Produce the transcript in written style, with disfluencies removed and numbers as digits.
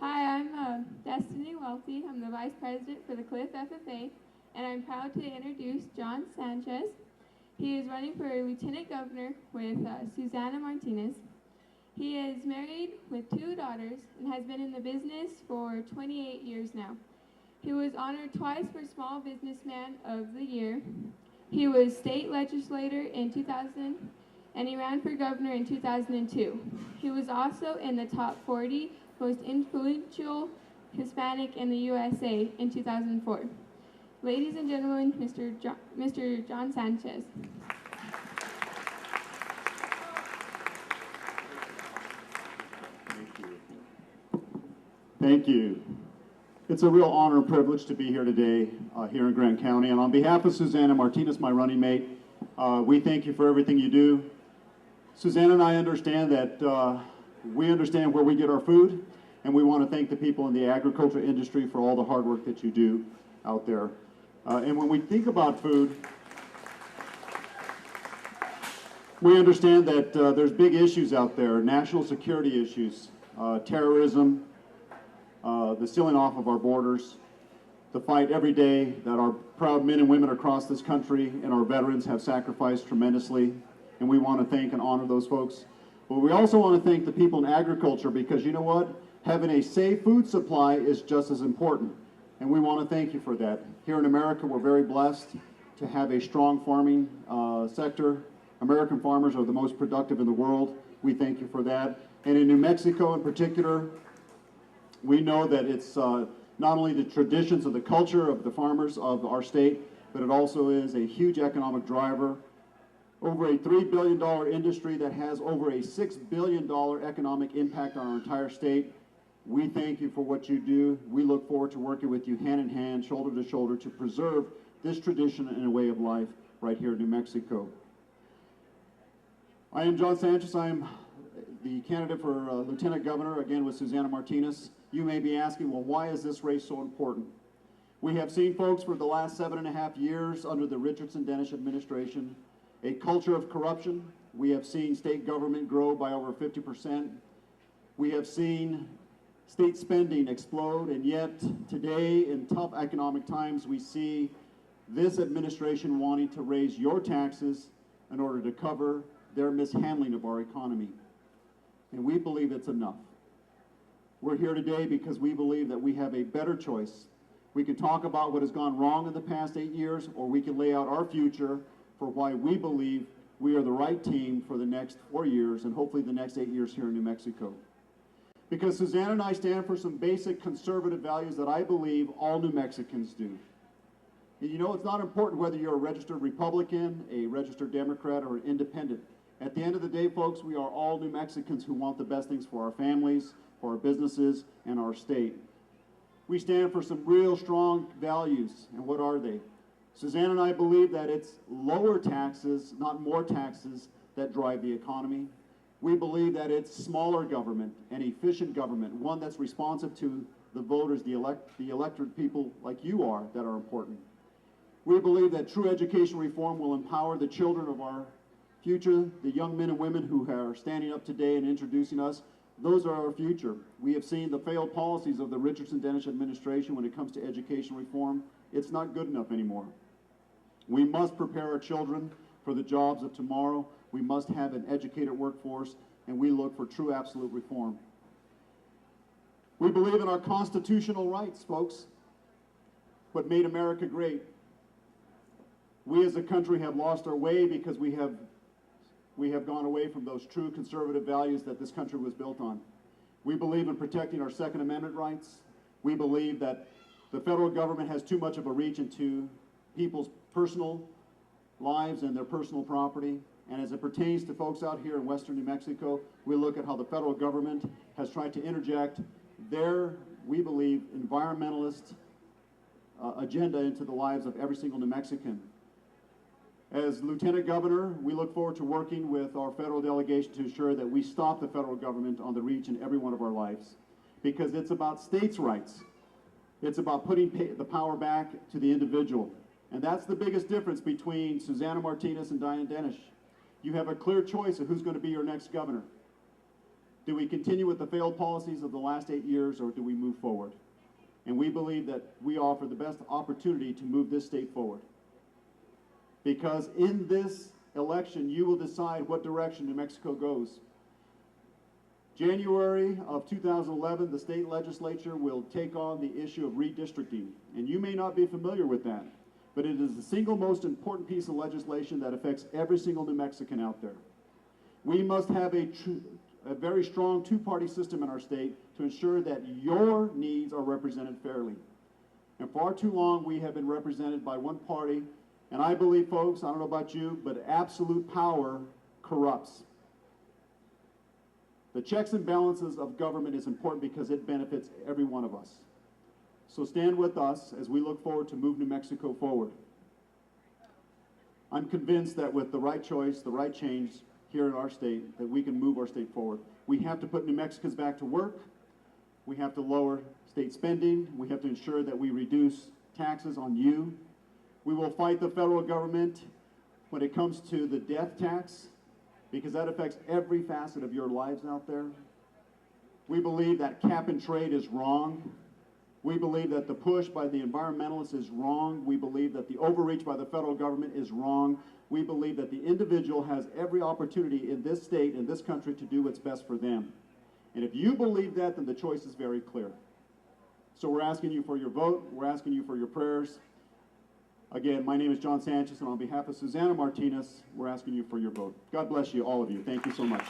Hi, I'm Destiny Welty. I'm the Vice President for the Cliff FFA, and I'm proud to introduce John Sanchez. He is running for Lieutenant Governor with Susana Martinez. He is married with 2 daughters and has been in the business for 28 years now. He was honored twice for Small Businessman of the Year. He was state legislator in 2000, and he ran for governor in 2002. He was also in the top 40 most influential Hispanic in the USA in 2004. Ladies and gentlemen, Mr. John Sanchez. Thank you. It's a real honor and privilege to be here today here in Grant County. And on behalf of Susana Martinez, my running mate, we thank you for everything you do. Susana and I understand that we understand where we get our food, and we want to thank the people in the agriculture industry for all the hard work that you do out there. And when we think about food, we understand that there's big issues out there, national security issues, terrorism, the sealing off of our borders, the fight every day that our proud men and women across this country and our veterans have sacrificed tremendously, and we want to thank and honor those folks. But we also want to thank the people in agriculture, because you know what? Having a safe food supply is just as important, and we want to thank you for that. Here in America, we're very blessed to have a strong farming sector. American farmers are the most productive in the world. We thank you for that. And in New Mexico in particular, we know that it's not only the traditions of the culture of the farmers of our state, but it also is a huge economic driver. Over a $3 billion industry that has over a $6 billion economic impact on our entire state. We thank you for what you do. We look forward to working with you hand in hand, shoulder to shoulder, to preserve this tradition and a way of life right here in New Mexico. I am John Sanchez. I am the candidate for Lieutenant Governor, again with Susana Martinez. You may be asking, well, why is this race so important? We have seen, folks, for the last 7.5 years under the Richardson-Dennis administration, a culture of corruption. We have seen state government grow by over 50%. We have seen state spending explode, and yet today in tough economic times we see this administration wanting to raise your taxes in order to cover their mishandling of our economy. And we believe it's enough. We're here today because we believe that we have a better choice. We can talk about what has gone wrong in the past 8 years, or we can lay out our future for why we believe we are the right team for the next 4 years and hopefully the next 8 years here in New Mexico. Because Susana and I stand for some basic conservative values that I believe all New Mexicans do. And you know, it's not important whether you're a registered Republican, a registered Democrat, or an independent. At the end of the day, folks, we are all New Mexicans who want the best things for our families, for our businesses, and our state. We stand for some real strong values, and what are they? Susana and I believe that it's lower taxes, not more taxes, that drive the economy. We believe that it's smaller government and efficient government, one that's responsive to the voters, the elected people like you are, that are important. We believe that true education reform will empower the children of our future, the young men and women who are standing up today and introducing us. Those are our future. We have seen the failed policies of the Richardson-Dennis administration when it comes to education reform. It's not good enough anymore. We must prepare our children for the jobs of tomorrow. We must have an educated workforce, and we look for true absolute reform. We believe in our constitutional rights, folks, what made America great. We as a country have lost our way because we have gone away from those true conservative values that this country was built on. We believe in protecting our Second Amendment rights. We believe that the federal government has too much of a reach into people's personal lives and their personal property. And as it pertains to folks out here in western New Mexico, we look at how the federal government has tried to interject their, we believe, environmentalist agenda into the lives of every single New Mexican. As Lieutenant Governor, we look forward to working with our federal delegation to ensure that we stop the federal government on the reach in every one of our lives, because it's about states' rights. It's about putting the power back to the individual. And that's the biggest difference between Susana Martinez and Diane Dennis. You have a clear choice of who's going to be your next governor. Do we continue with the failed policies of the last 8 years, or do we move forward? And we believe that we offer the best opportunity to move this state forward. Because in this election, you will decide what direction New Mexico goes. January of 2011, the state legislature will take on the issue of redistricting. And you may not be familiar with that, but it is the single most important piece of legislation that affects every single New Mexican out there. We must have a very strong two-party system in our state to ensure that your needs are represented fairly. And far too long, we have been represented by one party. And I believe, folks, I don't know about you, but absolute power corrupts. The checks and balances of government is important because it benefits every one of us. So stand with us as we look forward to move New Mexico forward. I'm convinced that with the right choice, the right change here in our state, that we can move our state forward. We have to put New Mexicans back to work. We have to lower state spending. We have to ensure that we reduce taxes on you. We will fight the federal government when it comes to the death tax, because that affects every facet of your lives out there. We believe that cap and trade is wrong. We believe that the push by the environmentalists is wrong. We believe that the overreach by the federal government is wrong. We believe that the individual has every opportunity in this state, in this country, to do what's best for them. And if you believe that, then the choice is very clear. So we're asking you for your vote. We're asking you for your prayers. Again, my name is John Sanchez, and on behalf of Susana Martinez, we're asking you for your vote. God bless you, all of you. Thank you so much.